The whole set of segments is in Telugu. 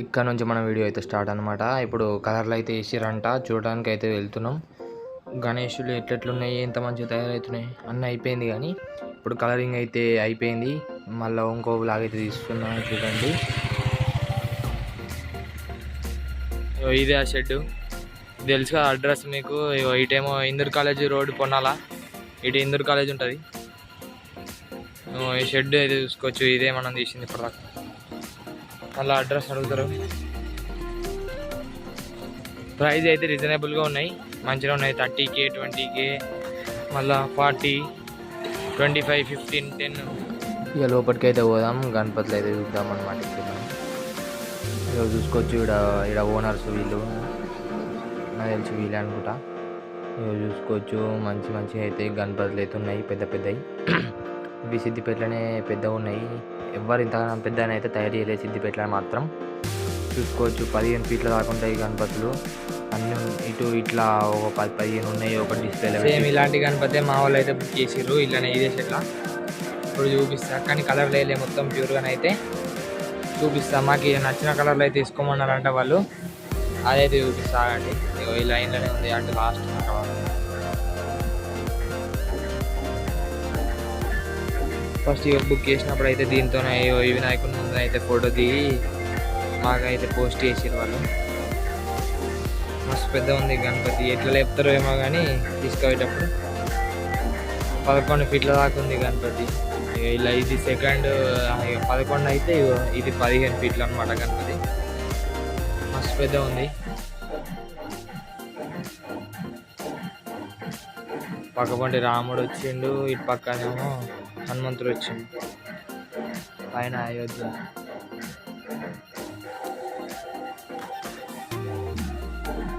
ఇక్కడ నుంచి మన వీడియో అయితే స్టార్ట్ అనమాట. ఇప్పుడు కలర్లు అయితే వేసిరంట, చూడడానికి అయితే వెళ్తున్నాం. గణేషులు ఎట్లెట్లున్నాయి, ఎంత మంచిగా తయారవుతున్నాయి అన్నీ అయిపోయింది. కానీ ఇప్పుడు కలరింగ్ అయితే అయిపోయింది. మళ్ళీ ఇంకో లాగ్ అయితే తీస్తున్నా, చూడండి. ఇదే ఆ షెడ్, తెలుసు కదా అడ్రస్ మీకు. ఇటేమో ఇందూర్ కాలేజ్ రోడ్ పొన్నాలా, ఇటు ఇందూర్ కాలేజ్ ఉంటుంది. ఈ షెడ్ అయితే చూసుకోవచ్చు, ఇదే మనం తీసింది ఇప్పటిదాకా. మళ్ళీ అడ్రస్ అడుగుతారు. ప్రైస్ అయితే రీజనబుల్గా ఉన్నాయి, మంచిగా ఉన్నాయి. 30K 20K, మళ్ళీ 40, 25, 15, 10. ఇక లోపలికి అయితే పోదాం, గణపతులు అయితే చూద్దాం అనమాట. ఇక చూసుకోవచ్చు, ఇక్కడ ఓనర్స్ వీళ్ళు, నాకు తెలిసి వీళ్ళే అనుకుంటా. ఇక చూసుకోవచ్చు, మంచి మంచి అయితే గణపతులు అయితే ఉన్నాయి, పెద్ద పెద్దవి. ఇవి సిద్దిపేటలోనే పెద్దగా ఉన్నాయి. ఎవరు ఇంత పెద్దగా అయితే తయారు చేయలేదు సిద్దిపేటలో మాత్రం. చూసుకోవచ్చు, 15 ఫీట్ల దాకా ఉంటాయి గణపతులు అన్నీ. ఇటు ఇట్లా ఒక 10-15 ఉన్నాయి ఒక డిస్ప్లేలో. సేమ్ ఇలాంటి గణపతి మా వాళ్ళు అయితే బుక్ చేసిర్రు, ఇలానే ఇదే సెట్లా. ఇప్పుడు చూపిస్తా, కానీ కలర్ లేలే, మొత్తం ప్యూర్గానే అయితే చూపిస్తా. మాకు నచ్చిన కలర్లు అయితే తీసుకోమన్నారంట వాళ్ళు, అదైతే చూపిస్తా అండి. ఈ లైన్లోనే ఉంది, అంటే లాస్ట్ ఫస్ట్ ఇక బుక్ చేసినప్పుడు అయితే దీంతోనే ఈ వినాయకుడి ముందు అయితే ఫోటో దిగి మాకైతే పోస్ట్ చేసారు వాళ్ళు. మస్తు పెద్ద ఉంది గణపతి, ఎట్లా లేపుతారో ఏమో కానీ తీసుకుపోయేటప్పుడు. 11 ఫీట్ల దాకా ఉంది గణపతి. ఇలా ఇది సెకండ్, 11 అయితే ఇది 15 ఫీట్లు అనమాట గణపతి. మస్తు పెద్ద ఉంది. పక్కపంటి రాముడు వచ్చిండు, ఇటు పక్కనేమో హనుమంతుడు వచ్చిండు, పైన అయోధ్య.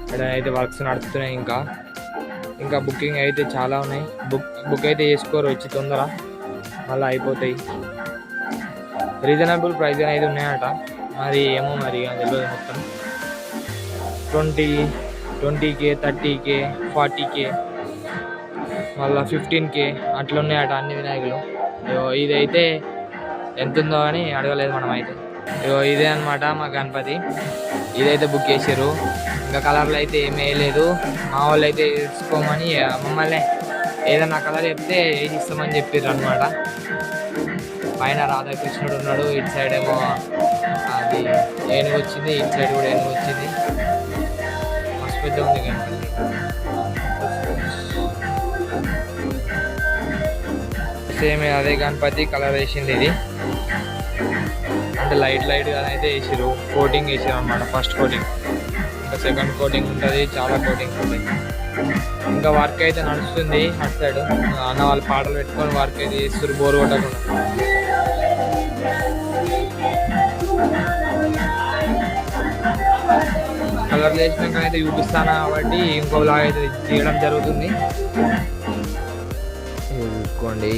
ఇక్కడ అయితే వర్క్స్ నడుస్తున్నాయి. ఇంకా బుకింగ్ అయితే చాలా ఉన్నాయి. బుక్ అయితే చేసుకోరు వచ్చి తొందర, మళ్ళీ అయిపోతాయి. రీజనబుల్ ప్రైస్ అయితే ఉన్నాయట, మరి ఏమో మరి తెలియదు మొత్తం. 20K 30K 40K, మళ్ళీ 15K అట్లా ఉన్నాయట అన్ని వినాయకులు. ఇదైతే ఎంత ఉందో అని అడగలేదు మనం అయితే. ఇదే అనమాట మా గణపతి, ఇదైతే బుక్ చేసారు. ఇంకా కలర్లు అయితే ఏమీ వేయలేదు. మా వాళ్ళు అయితే తీసుకోమని మమ్మల్ని ఏదన్నా కలర్ చెప్తే వేసి ఇస్తామని చెప్పారు అనమాట. పైన రాధాకృష్ణుడు ఉన్నాడు, ఇటు సైడ్ ఏమో అది ఏనుగు వచ్చింది, ఇటు సైడ్ కూడా ఏనుగు వచ్చింది. మస్తు పెద్ద ఉంది గణపతి. సేమ్ అదే గణపతి కలర్ వేసింది ఇది, అంటే లైట్ అయితే వేసారు. కోటింగ్ వేసారు అనమాట, ఫస్ట్ కోటింగ్. ఇంకా సెకండ్ కోటింగ్ ఉంటుంది, చాలా కోటింగ్స్ ఉంటాయి. ఇంకా వర్క్ అయితే నడుస్తుంది అటు సైడ్. అన్న వాళ్ళు పాటలు పెట్టుకొని వర్క్ అయితే చేస్తారు, బోర్ కొట్టకుండా. కలర్లు వేసినాక అయితే చూపిస్తాను కాబట్టి ఇంకోలాగా అయితే తీయడం జరుగుతుంది. చూసుకోండి,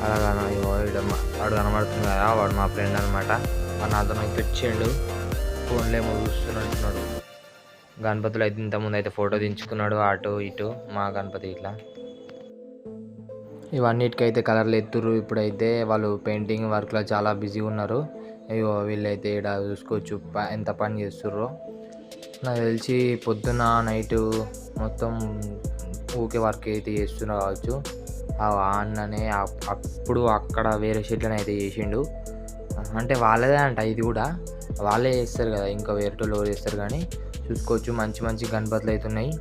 అలాగా వాడు కనబడుతుంది కదా, వాడు మా ఫ్రెండ్ అనమాట. నాతో అయితే వచ్చిండు, ఫోన్లో ఏమో చూస్తున్నట్టున్నాడు. గణపతులు అయితే ఇంతకుముందు అయితే ఫోటో దించుకున్నాడు, అటు ఇటు మా గణపతి ఇట్లా. ఇవన్నిటికైతే కలర్లు ఎత్తురు. ఇప్పుడైతే వాళ్ళు పెయింటింగ్ వర్క్లో చాలా బిజీగా ఉన్నారు. అయ్యో వీళ్ళైతే ఇక్కడ చూసుకోవచ్చు ఎంత పని చేస్తుర్రో. నాకు తెలిసి పొద్దున్న నైటు మొత్తం ఊకే వర్క్ అయితే చేస్తున్నారు కావచ్చు. ఆ అన్ననే అప్పుడు అక్కడ వేరే షెడ్లను అయితే చేసిండు, అంటే వాళ్ళదే అంట. ఇది కూడా వాళ్ళే చేస్తారు కదా, ఇంకా వేరేటోళ్ళు చేస్తారు. కానీ చూసుకోవచ్చు, మంచి మంచి గణపతులు అయితే ఉన్నాయి.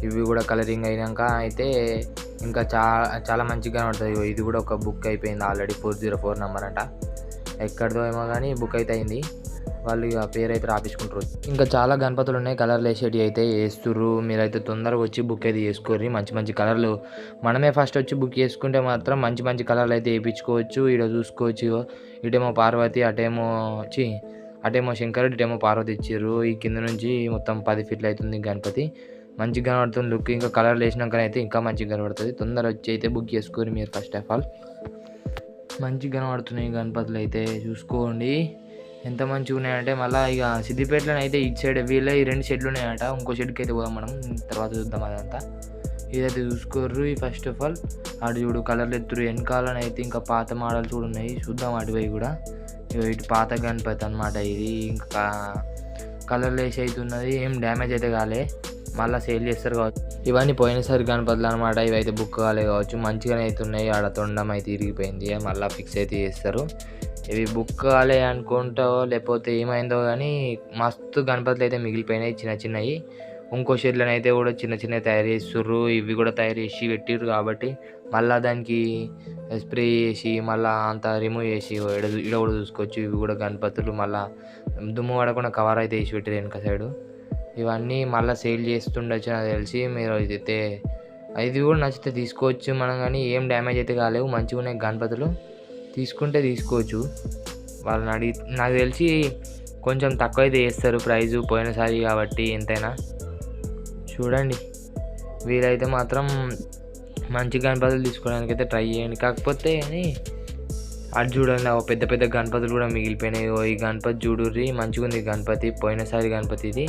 ఇవి కూడా కలరింగ్ అయినాక అయితే ఇంకా చాలా మంచిగా కనబడుతుంది. ఇది కూడా ఒక బుక్ అయిపోయింది ఆల్రెడీ, 404 నెంబర్ అంట. ఎక్కడిదో ఏమో కానీ బుక్ అయితే అయింది. వాళ్ళు ఇక పేరు అయితే రాపించుకుంటారు. ఇంకా చాలా గణపతులు ఉన్నాయి, కలర్లు వేసేటివి అయితే వేస్తుర్రు. మీరైతే తొందరగా వచ్చి బుక్ అయితే చేసుకోర్రి. మంచి మంచి కలర్లు మనమే ఫస్ట్ వచ్చి బుక్ చేసుకుంటే మాత్రం మంచి మంచి కలర్లు అయితే వేయించుకోవచ్చు. ఇక్కడ చూసుకోవచ్చు, ఇటేమో పార్వతి, అటేమో శంకరుడు, ఇటేమో పార్వతి ఇచ్చారు. ఈ కింద నుంచి మొత్తం 10 ఫీట్లు అవుతుంది గణపతి. మంచిగా కనబడుతుంది లుక్. ఇంకా కలర్లు వేసినాకనైతే ఇంకా మంచిగా కనబడుతుంది. తొందర వచ్చి అయితే బుక్ చేసుకోరు మీరు. ఫస్ట్ ఆఫ్ ఆల్ మంచిగా కనబడుతున్నాయి గణపతులు అయితే, చూసుకోండి ఎంత మంచిగా ఉన్నాయంటే. మళ్ళీ ఇక సిద్దిపేటలో అయితే ఇటు సైడ్ వీళ్ళ ఈ 2 షెడ్లు ఉన్నాయట. ఇంకో షెడ్కి అయితే పోదాం మనం, తర్వాత చూద్దాం అదంతా. ఇదైతే చూసుకోర్రు. ఫస్ట్ ఆఫ్ ఆల్ అటు చూడు కలర్లు ఎత్తురు. వెనకాలనైతే ఇంకా పాత మోడల్స్ కూడా ఉన్నాయి, చూద్దాం అటువై కూడా. ఇటు పాత గణపతి అనమాట ఇది. ఇంకా కలర్లు వేసి అవుతున్నది, ఏం డ్యామేజ్ అయితే కాలే, మళ్ళీ సేల్ చేస్తారు కావచ్చు. ఇవన్నీ పోయినసారి గణపతులు అనమాట. ఇవి అయితే బుక్ కాలే కావచ్చు, మంచిగానే అవుతున్నాయి. ఆడ తొండం అయితే ఇరిగిపోయింది, మళ్ళీ ఫిక్స్ అయితే చేస్తారు. ఇవి బుక్ కాలే అనుకుంటో లేకపోతే ఏమైందో కానీ మస్తు గణపతులు అయితే మిగిలిపోయినాయి చిన్న చిన్నవి. ఇంకో షెడ్లను అయితే కూడా చిన్న చిన్నవి తయారు చేస్తుర్రు. ఇవి కూడా తయారు చేసి పెట్టిర్రు కాబట్టి మళ్ళీ దానికి స్ప్రే చేసి మళ్ళీ అంతా రిమూవ్ చేసి ఈడ కూడా చూసుకోవచ్చు. ఇవి కూడా గణపతులు మళ్ళీ దుమ్ము పడకుండా కవర్ అయితే వేసి పెట్టారు వెనక సైడు. ఇవన్నీ మళ్ళీ సేల్ చేస్తుండొచ్చు నాకు తెలిసి. మీరు అయితే ఇది కూడా నచ్చితే తీసుకోవచ్చు మనం, కానీ ఏం డ్యామేజ్ అయితే కాలేవు, మంచిగా ఉన్నాయి గణపతులు. తీసుకుంటే తీసుకోవచ్చు. వాళ్ళని అడిగి నాకు తెలిసి కొంచెం తక్కువ అయితే చేస్తారు ప్రైజు, పోయినసారి కాబట్టి ఎంతైనా. చూడండి, వీలైతే మాత్రం మంచి గణపతులు తీసుకోవడానికి అయితే ట్రై చేయండి. కాకపోతే అని అటు చూడండి, పెద్ద పెద్ద గణపతులు కూడా మిగిలిపోయినాయి. ఈ గణపతి చూడుర్రి, మంచిగా ఉంది గణపతి. పోయినసారి గణపతి ఇది,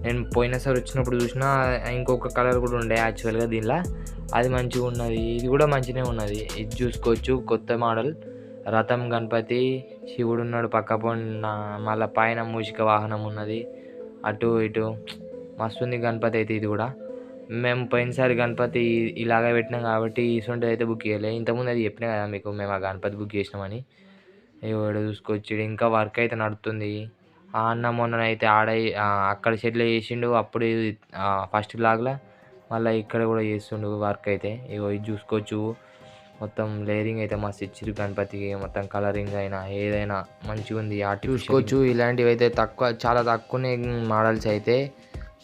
నేను పోయినసారి వచ్చినప్పుడు చూసినా ఇంకొక కలర్ కూడా ఉండే యాక్చువల్గా దీనిలో, అది మంచిగా ఉన్నది. ఇది కూడా మంచిగానే ఉన్నది, ఇది చూసుకోవచ్చు. కొత్త మోడల్ రథం గణపతి, శివుడు ఉన్నాడు పక్క పొన్న, మళ్ళీ పైన మూషిక వాహనం ఉన్నది, అటు ఇటు మస్తు ఉంది గణపతి అయితే. ఇది కూడా మేము పోయినసారి గణపతి ఇలాగే పెట్టినాం కాబట్టి ఇసుంటి అయితే బుక్ చేయలేదు. ఇంతకుముందు అది చెప్పినా కదా మీకు, మేము ఆ గణపతి బుక్ చేసినామని. ఇక్కడ చూసుకోవచ్చు, ఇంకా వర్క్ అయితే నడుస్తుంది. ఆ అన్న మొన్ననైతే అక్కడ షెడ్లో చేసిండు అప్పుడు ఫస్ట్ బ్లాగ్లో, మళ్ళీ ఇక్కడ కూడా చేస్తుండు వర్క్ అయితే. ఇది చూసుకోవచ్చు, మొత్తం లేయరింగ్ అయితే మస్తు ఇచ్చిరు గణపతికి. మొత్తం కలరింగ్ అయినా ఏదైనా మంచిగా ఉంది. చూసుకోవచ్చు, ఇలాంటివి అయితే చాలా తక్కువనే మోడల్స్ అయితే.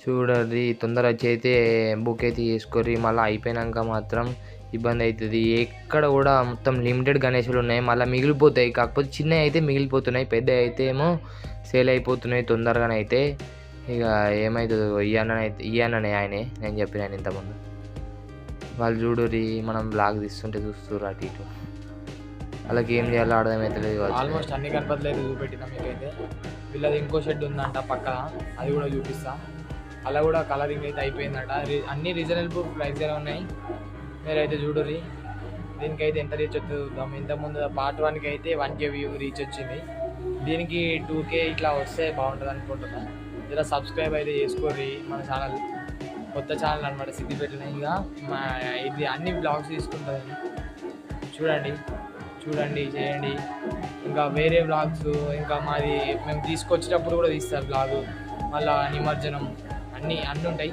చూడండి, తొందర వచ్చి అయితే బుక్ అయితే చేసుకోర్రి, మళ్ళీ అయిపోయినాక మాత్రం ఇబ్బంది అవుతుంది. ఎక్కడ కూడా మొత్తం లిమిటెడ్ గణేశులు ఉన్నాయి, మళ్ళీ మిగిలిపోతాయి. కాకపోతే చిన్నవి అయితే మిగిలిపోతున్నాయి, పెద్ద అయితే ఏమో సేల్ అయిపోతున్నాయి తొందరగానే అయితే. ఇక ఏమవుతుందో ఇయ్యననే ఆయనే, నేను చెప్పిన ఆయన ఇంతకుముందు. వాళ్ళు చూడుర్రి, మనం బ్లాగ్ తీస్తుంటే చూస్తుర్రు అటు ఇటు, వాళ్ళకి ఏం చేయాలో అర్థమవుతలేదు. ఆల్మోస్ట్ అన్ని గణపతులు అయితే చూపెట్టినా మీకైతే. వీళ్ళది ఇంకో షెడ్ ఉందంట పక్కన, అది కూడా చూపిస్తా. అలా కూడా కలరింగ్ అయితే అయిపోయిందట. అన్ని రీజనబుల్ ప్రైస్గా ఉన్నాయి, మీరైతే చూడుర్రి. దీనికైతే ఎంత రీచ్ వస్తుందో చూద్దాం. ఇంతకుముందు పార్ట్ 1కి అయితే 1K వ్యూ రీచ్ వచ్చింది, దీనికి 2K ఇట్లా వస్తే బాగుంటుంది అనుకుంటున్నా. ఇలా సబ్స్క్రైబ్ అయితే చేసుకోర్రి మన ఛానల్, కొత్త ఛానల్ అనమాట సిద్దిపేటలో. ఇక ఇది అన్ని బ్లాగ్స్ తీసుకుంటుంది, చూడండి చేయండి. ఇంకా వేరే బ్లాగ్స్, ఇంకా మాది మేము తీసుకొచ్చేటప్పుడు కూడా తీస్తారు బ్లాగు, మళ్ళీ నిమజ్జనం అన్నీ ఉంటాయి.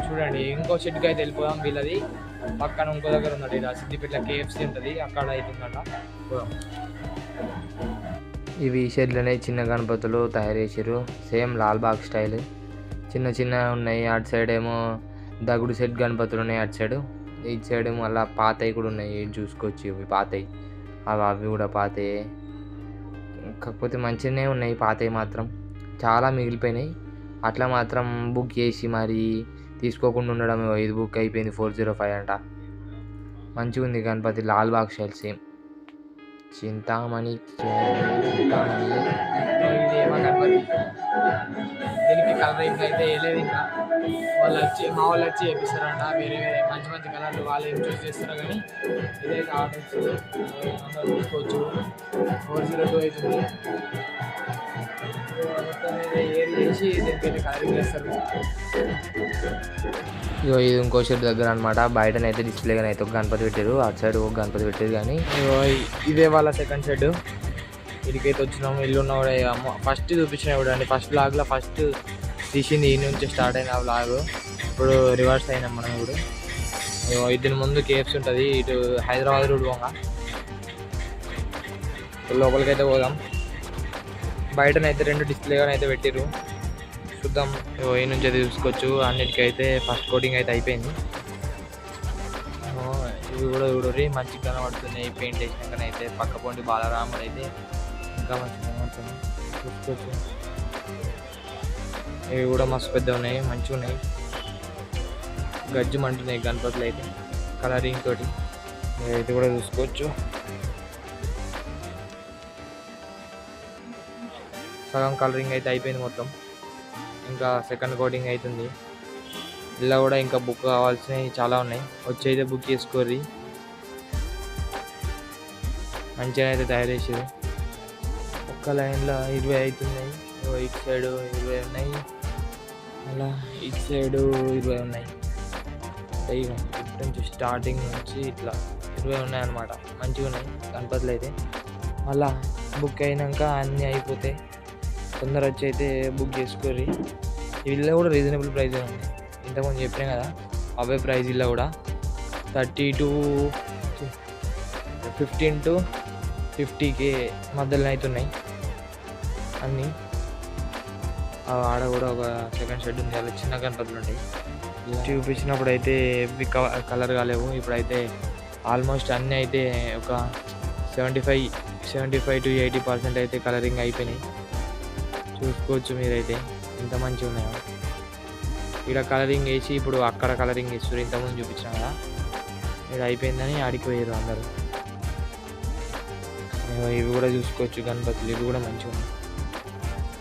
చూడండి, ఇంకో షెడ్కి అయితే వెళ్ళిపోదాం. వీళ్ళది పక్కన ఇంకో దగ్గర ఉన్నది, ఇలా సిద్దిపేటలో KFC ఉంటుంది, అక్కడ అవుతుందట. ఇవి షెడ్లోనే చిన్న గణపతులు తయారు చేసారు, సేమ్ లాల్బాగ్ స్టైల్. చిన్న చిన్న ఉన్నాయి. అటు సైడ్ ఏమో దగుడు సెట్ గణపతులు ఉన్నాయి అటు సైడు, ఇటు సైడ్ ఏమో అలా పాతవి కూడా ఉన్నాయి. చూసుకోవచ్చు, ఇవి పాతవి, అవి కూడా పాతవి. కాకపోతే మంచిగానే ఉన్నాయి పాతవి మాత్రం, చాలా మిగిలిపోయినాయి. అట్లా మాత్రం బుక్ చేసి మరి తీసుకోకుండా ఉండడం. ఇది బుక్ అయిపోయింది 405 అంట. మంచిగా ఉంది గణపతి, లాల్బాగ్ స్టైల్ సేమ్. చింతామణి గణపతి, దీనికి కలరింగ్ అయితే వేయలేదు ఇంకా. మా వాళ్ళు వచ్చి వేపిస్తారంట, వేరే మంచి మంచి కలర్లు వాళ్ళు ఏం చూస్ చేస్తారో. కానీ ఇదైతే ఆర్డర్స్ అందరూ చూసుకోవచ్చు. 402 అవుతుంది. ఏర్ చేసి దీనికైతే కలరింగ్ చేస్తారు. ఇది ఇంకో షెడ్ దగ్గర అనమాట. బయటనైతే డిస్ప్లేగానే అయితే ఒక గణపతి పెట్టారు, అటు సైడ్ ఒక గణపతి పెట్టారు. కానీ ఇదే వాళ్ళ సెకండ్ షెడ్. ఇదికైతే వచ్చినాము. ఇల్లు ఉన్న ఫస్ట్ చూపించిన చూడండి, ఫస్ట్ బ్లాగ్లో ఫస్ట్ తీసింది ఈ నుంచి స్టార్ట్ అయిన బ్లాగ్. ఇప్పుడు రివర్స్ అయినాం మనం. ఇప్పుడు దీని ముందు KFC ఉంటుంది, ఇటు హైదరాబాద్ రోడ్ పోగా లోపలికైతే పోదాం. బయటనైతే 2 డిస్ప్లేగానే అయితే పెట్టిర్రు, చూద్దాం. ఈ నుంచి అయితే చూసుకోవచ్చు. అన్నిటికైతే ఫస్ట్ కోటింగ్ అయితే అయిపోయింది. ఇవి కూడా చూడరి, మంచిగా కనబడుతున్నాయి పెయింట్ వేసినాకనైతే. పక్క పొంటి బాలరాముడు అయితే ఇంకా మంచిగా కనబడుతుంది, చూసుకోవచ్చు. ఇవి కూడా మస్తు పెద్ద ఉన్నాయి, మంచిగా ఉన్నాయి. గజ్జుమంటున్నాయి గణపతులు అయితే కలరింగ్ తోటి. ఇది కూడా చూసుకోవచ్చు. సగం కలరింగ్ అయితే అయిపోయింది మొత్తం, ఇంకా సెకండ్ కోటింగ్ అవుతుంది. ఇలా కూడా ఇంకా బుక్ కావాల్సినవి చాలా ఉన్నాయి, వచ్చి అయితే బుక్ చేసుకోర్రి. మంచిగా అయితే తయారు చేసారు. ఒక్క ఒక్క లైన్లో 20 అవుతున్నాయి. ఇటు సైడు 20 ఉన్నాయి, అలా ఇటు సైడు 20 ఉన్నాయి. ఇక ఇటు నుంచి స్టార్టింగ్ నుంచి ఇట్లా 20 ఉన్నాయన్నమాట. మంచిగా ఉన్నాయి గణపతులు అయితే. మళ్ళా బుక్ అయినాక అన్నీ అయిపోతే తొందర వచ్చి అయితే బుక్ చేసుకోర్రి. వీళ్ళ కూడా రీజనబుల్ ప్రైస్ ఉంది. ఇంతకుముందు చెప్పినాం కదా అవే ప్రైస్ ఇలా కూడా 30 to 15 to 50K మధ్యలో అవుతున్నాయి అన్నీ. ఆడ కూడా ఒక సెకండ్ షెడ్ ఉంది, అలా చిన్న గణపతులు ఉంటాయి. చూపించినప్పుడు అయితే కలర్ కాలేవు. ఇప్పుడైతే ఆల్మోస్ట్ అన్నీ అయితే ఒక 75 to 80% అయితే కలరింగ్ అయిపోయినాయి. చూసుకోవచ్చు మీరైతే ఎంత మంచిగా ఉన్నాయో. ఇక్కడ కలరింగ్ వేసి ఇప్పుడు అక్కడ కలరింగ్ వేస్తారు. ఇంతకుముందు చూపించాం కదా, ఇక్కడ అయిపోయిందని ఆడిపోయారు అందరూ. ఇవి కూడా చూసుకోవచ్చు గణపతులు, ఇవి కూడా మంచిగా ఉన్నాయి.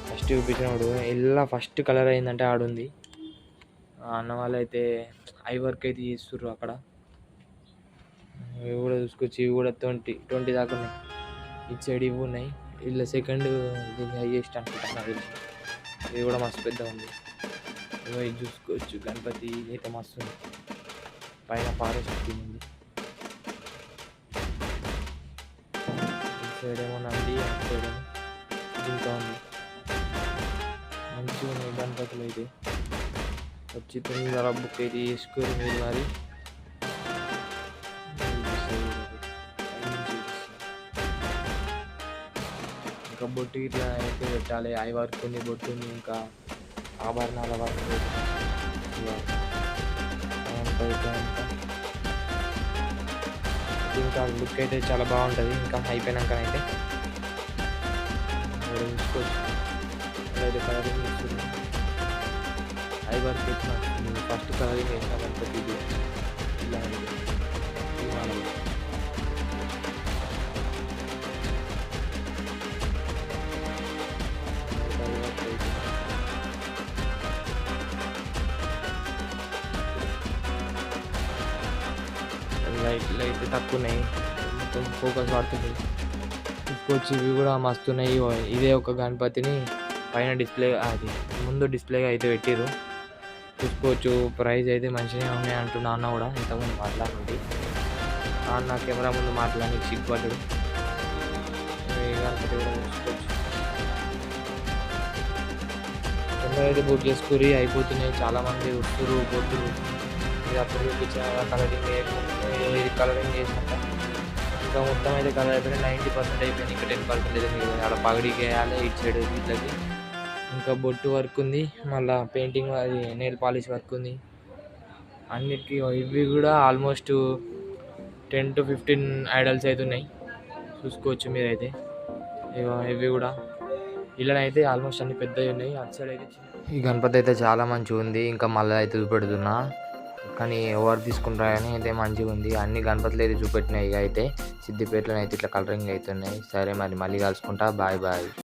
ఫస్ట్ చూపించినప్పుడు ఎలా ఫస్ట్ కలర్ అయిందంటే ఆడుంది. అన్న వాళ్ళు అయితే ఐ వర్క్ అయితే చేస్తుర్రు అక్కడ. ఇవి కూడా చూసుకోవచ్చు, ఇవి కూడా 20 దాకా ఉన్నాయి. ఇటు సైడ్ ఇవి ఉన్నాయి. ఇలా సెకండ్ హైయెస్ట్ అనుకుంటున్నారు. ఇది కూడా మస్తు పెద్ద ఉంది. ఇది చూసుకోవచ్చు గణపతి అయితే మస్తు ఉంది. పైన పారశక్తి ఉంది. ఇటు సైడ్ ఏమో నంది, అటు సైడ్ ఏమో ఇంకా ఉంది. మంచిగా ఉన్నాయి గణపతులు అయితే. వచ్చి తొందర బుక్ అయితే చేసుకొని మీరు మరి. ఇంకా బొట్టు ఇట్లా అయితే పెట్టాలి. ఐ వర్క్ ఉంది, బొట్టు ఉంది, ఇంకా ఆభరణాల వర్క్ ఇంకా లుక్ అయితే చాలా బాగుంటుంది. ఇంకా అయిపోయినాకనైతే చూసుకోవచ్చు. అయితే కలరింగ్ ఇస్తుంది. ఐ వర్క్ అయితే ఫస్ట్ కలరింగ్ వేసిన గణపతి ఇలా లైట్లు అయితే తక్కువ ఉన్నాయి, మొత్తం ఫోకస్ పడుతుంది. చూసుకోవచ్చు ఇవి కూడా మస్తు ఉన్నాయి. ఇదే ఒక గణపతిని పైన డిస్ప్లే, అది ముందు డిస్ప్లేగా అయితే పెట్టారు. చూసుకోవచ్చు ప్రైస్ అయితే మంచిగా ఉన్నాయి అంటున్నా. అన్న కూడా ఇంతకుముందు మాట్లాడుతుంది. అన్న కెమెరా ముందు మాట్లాడి సిగ్గుపడ్డాడు. గణపతి కూడా చూసుకోవచ్చు. తొందరగా అయితే బుక్ చేసుకుని అయిపోతున్నాయి. చాలామంది వస్తురు పోతురు. ఇది అప్పుడు చూపించిన కలరింగ్ ఇది కలరింగ్ చేసినాక ఇంకా మొత్తం అయితే కలర్ అయిపోయినాయి. 90% అయిపోయింది. ఇంకా 10% అయితే మిగిలింది. అక్కడ పగడికి వేయాలి ఇటు సైడ్ వీళ్ళకి. ఇంకా బొట్టు వర్క్ ఉంది, మళ్ళీ పెయింటింగ్, అది నెయిల్ పాలిష్ వర్క్ ఉంది అన్నిటికీ. ఇవి కూడా ఆల్మోస్ట్ 10 to 15 ఐడల్స్ అయితే ఉన్నాయి. చూసుకోవచ్చు మీరైతే. ఇవి కూడా ఇళ్ళనైతే ఆల్మోస్ట్ అన్ని పెద్దవి ఉన్నాయి. అటు సైడ్ అయితే ఈ గణపతి అయితే చాలా మంచిగా ఉంది. ఇంకా మళ్ళీ అయితే చూపెడుతున్నా, కానీ ఎవరు తీసుకుంటారా అని అయితే మంచిగా ఉంది. అన్ని గణపతులు అయితే చూపెట్టినాయి. ఇక అయితే సిద్దిపేటలో అయితే ఇట్లా కలరింగ్ అవుతున్నాయి. సరే మరి మళ్ళీ కలుసుకుంటా. Bye bye.